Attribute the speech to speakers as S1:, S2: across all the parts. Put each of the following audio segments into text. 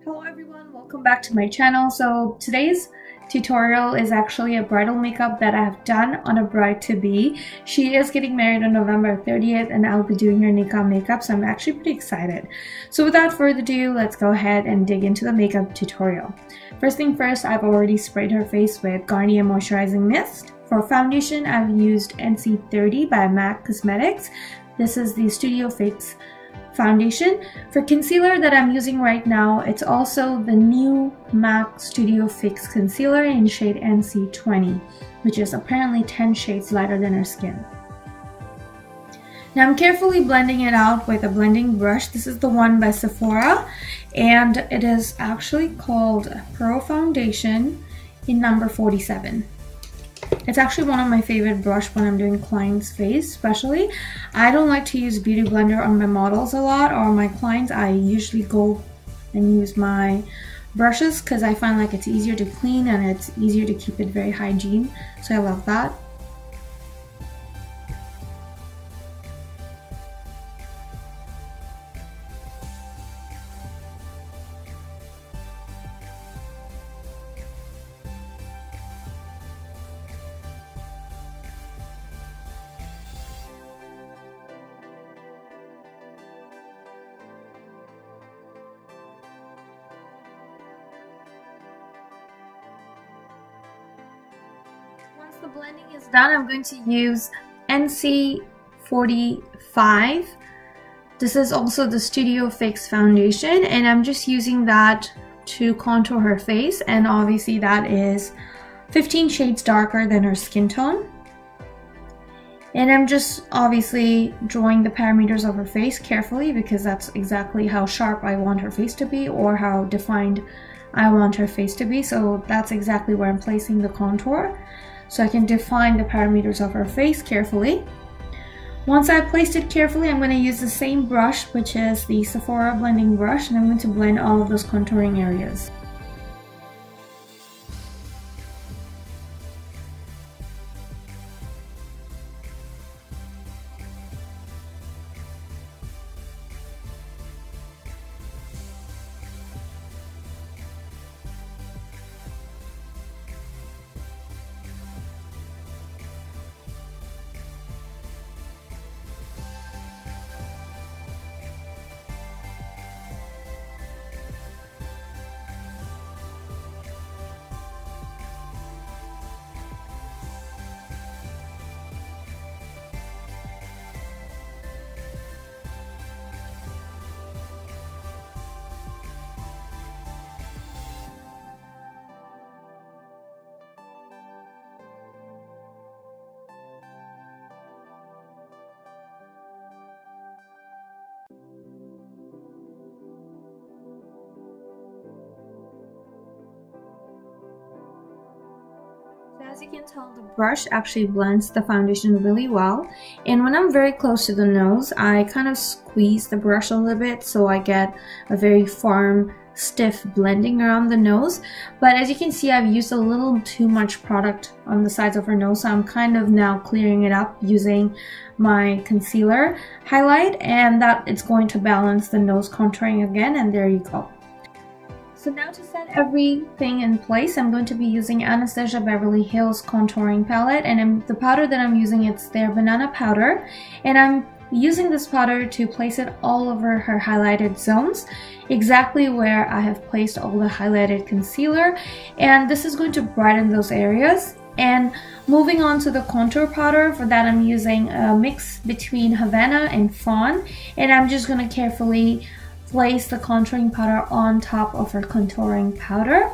S1: Hello everyone, welcome back to my channel. So today's tutorial is actually a bridal makeup that I have done on a bride-to-be. She is getting married on November 30th and I'll be doing her nikah makeup, so I'm actually pretty excited. So without further ado, let's go ahead and dig into the makeup tutorial. First thing first, I've already sprayed her face with Garnier Moisturizing Mist. For foundation, I've used NC30 by MAC Cosmetics. This is the Studio Fix foundation. For concealer that I'm using right now, it's also the new MAC Studio Fix concealer in shade NC20, which is apparently 10 shades lighter than her skin. Now I'm carefully blending it out with a blending brush. This is the one by Sephora, and it is actually called Pro Foundation in number 47. It's actually one of my favorite brush when I'm doing clients' face, especially. I don't like to use Beauty Blender on my models a lot or my clients. I usually go and use my brushes because I find like it's easier to clean and it's easier to keep it very hygiene. So I love that. Once the blending is done, I'm going to use NC45. This is also the Studio Fix foundation, and I'm just using that to contour her face, and obviously that is 15 shades darker than her skin tone. And I'm just obviously drawing the parameters of her face carefully because that's exactly how sharp I want her face to be or how defined I want her face to be. So that's exactly where I'm placing the contour, so I can define the parameters of her face carefully. Once I've placed it carefully, I'm going to use the same brush, which is the Sephora blending brush, and I'm going to blend all of those contouring areas. As you can tell, the brush actually blends the foundation really well, and when I'm very close to the nose, I kind of squeeze the brush a little bit so I get a very firm, stiff blending around the nose. But as you can see, I've used a little too much product on the sides of her nose, so I'm kind of now clearing it up using my concealer highlight, and that it's going to balance the nose contouring again, and there you go. So now to set everything in place, I'm going to be using Anastasia Beverly Hills contouring palette, and the powder that I'm using, it's their banana powder, and I'm using this powder to place it all over her highlighted zones, exactly where I have placed all the highlighted concealer, and this is going to brighten those areas. And moving on to the contour powder, for that I'm using a mix between Havana and Fawn, and I'm just going to carefully place the contouring powder on top of her contouring powder.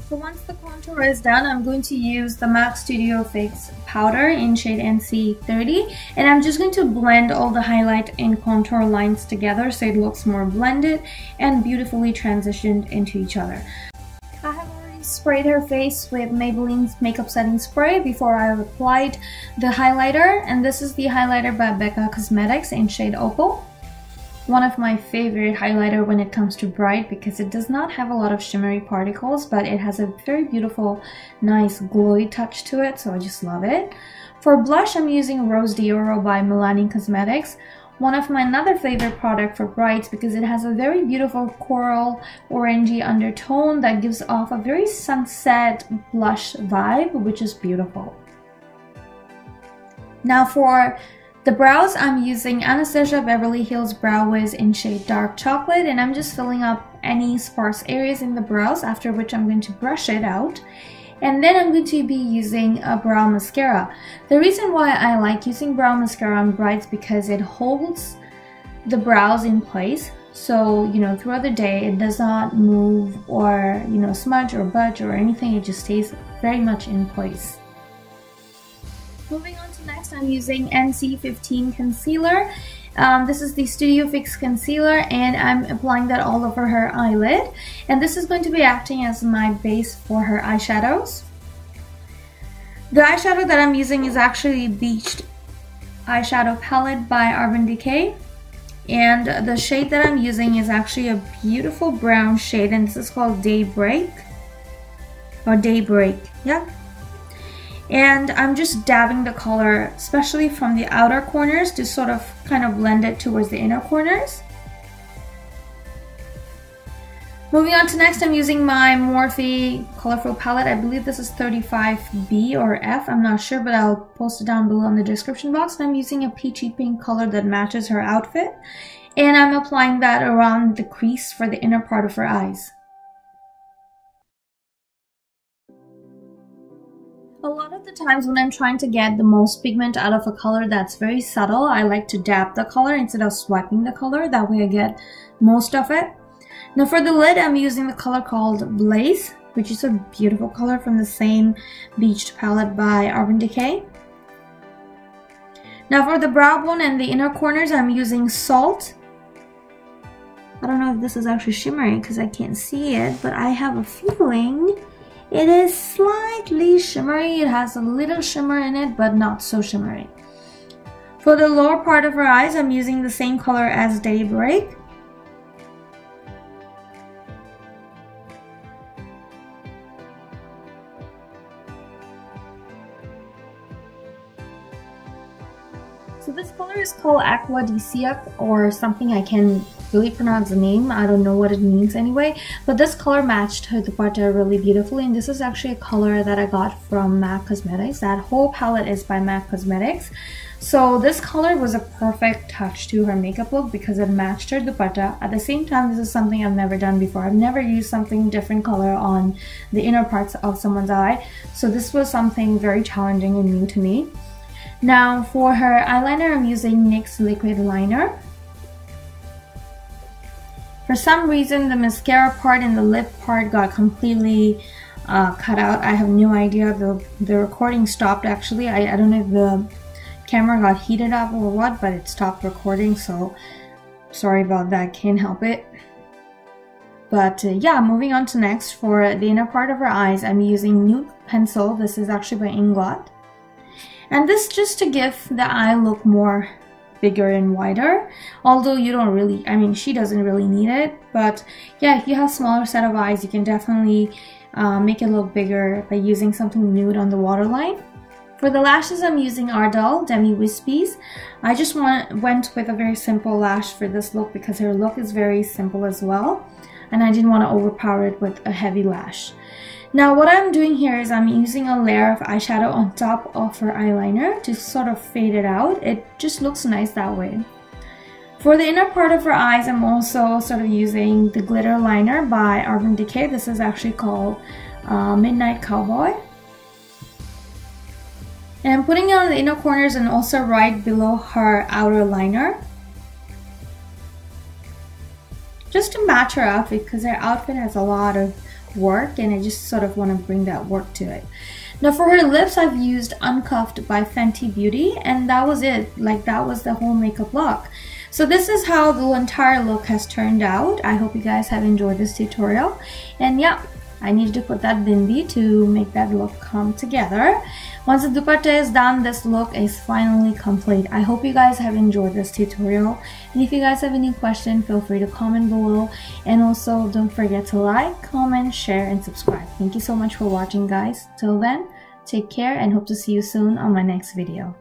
S1: So once the contour is done, I'm going to use the MAC Studio Fix powder in shade NC30, and I'm just going to blend all the highlight and contour lines together so it looks more blended and beautifully transitioned into each other. I have already sprayed her face with Maybelline's makeup setting spray before I applied the highlighter, and this is the highlighter by Becca Cosmetics in shade Opal. one of my favorite highlighter when it comes to bright, because it does not have a lot of shimmery particles, but it has a very beautiful, nice glowy touch to it, so I just love it. For blush, I'm using Rose d'Oro by Milani Cosmetics. One of my another favorite product for brides because it has a very beautiful coral orangey undertone that gives off a very sunset blush vibe, which is beautiful. Now for the brows, I'm using Anastasia Beverly Hills Brow Wiz in shade Dark Chocolate, and I'm just filling up any sparse areas in the brows, after which I'm going to brush it out. And then I'm going to be using a brow mascara. The reason why I like using brow mascara on brides because it holds the brows in place. So, you know, throughout the day it does not move or, you know, smudge or budge or anything. It just stays very much in place. Moving on to next, I'm using NC15 concealer. This is the Studio Fix concealer, and I'm applying that all over her eyelid, and this is going to be acting as my base for her eyeshadows. The eyeshadow that I'm using is actually Beached eyeshadow palette by Urban Decay, and the shade that I'm using is actually a beautiful brown shade, and this is called Daybreak, yeah. And I'm just dabbing the color, especially from the outer corners, to sort of kind of blend it towards the inner corners. Moving on to next, I'm using my Morphe colorful palette. I believe this is 35B or F, I'm not sure, but I'll post it down below in the description box. And I'm using a peachy pink color that matches her outfit, and I'm applying that around the crease for the inner part of her eyes. A lot of the times when I'm trying to get the most pigment out of a color that's very subtle, I like to dab the color instead of swiping the color. That way I get most of it. Now for the lid, I'm using the color called Blaze, which is a beautiful color from the same Beached palette by Urban Decay. Now for the brow bone and the inner corners, I'm using Salt. I don't know if this is actually shimmery because I can't see it, but I have a feeling it is slightly shimmery. It has a little shimmer in it, but not so shimmery. For the lower part of her eyes, I'm using the same color as Daybreak. So this color is called Aqua or something. I can't really pronounce the name. I don't know what it means anyway. But this color matched her dupatta really beautifully. And this is actually a color that I got from MAC Cosmetics. That whole palette is by MAC Cosmetics. So this color was a perfect touch to her makeup look because it matched her dupatta. At the same time, this is something I've never done before. I've never used something different color on the inner parts of someone's eye. So this was something very challenging and new to me. Now for her eyeliner, I'm using NYX liquid liner. For some reason, the mascara part and the lip part got completely cut out. I have no idea. The recording stopped actually. I don't know if the camera got heated up or what, but it stopped recording, so sorry about that, can't help it. But yeah, moving on to next, for the inner part of her eyes, I'm using Nude Pencil. This is actually by Inglot. And this just to give the eye look more bigger and wider, although you don't really, I mean, she doesn't really need it, but yeah, if you have smaller set of eyes, you can definitely make it look bigger by using something nude on the waterline. For the lashes, I'm using Ardell Demi Wispies. I just went with a very simple lash for this look because her look is very simple as well, and I didn't want to overpower it with a heavy lash. Now what I'm doing here is I'm using a layer of eyeshadow on top of her eyeliner to sort of fade it out. It just looks nice that way. For the inner part of her eyes, I'm also sort of using the glitter liner by Urban Decay. This is actually called Midnight Cowboy. And I'm putting it on the inner corners and also right below her outer liner, just to match her outfit because her outfit has a lot of work and I just sort of want to bring that work to it. Now for her lips, I've used Uncuffed by Fenty Beauty, and that was it. Like, that was the whole makeup look. So this is how the entire look has turned out. I hope you guys have enjoyed this tutorial, and yeah, I needed to put that bindi to make that look come together. Once the dupatta is done, this look is finally complete. I hope you guys have enjoyed this tutorial, and if you guys have any questions, feel free to comment below, and also don't forget to like, comment, share, and subscribe. Thank you so much for watching, guys. Till then, Take care and hope to see you soon on my next video.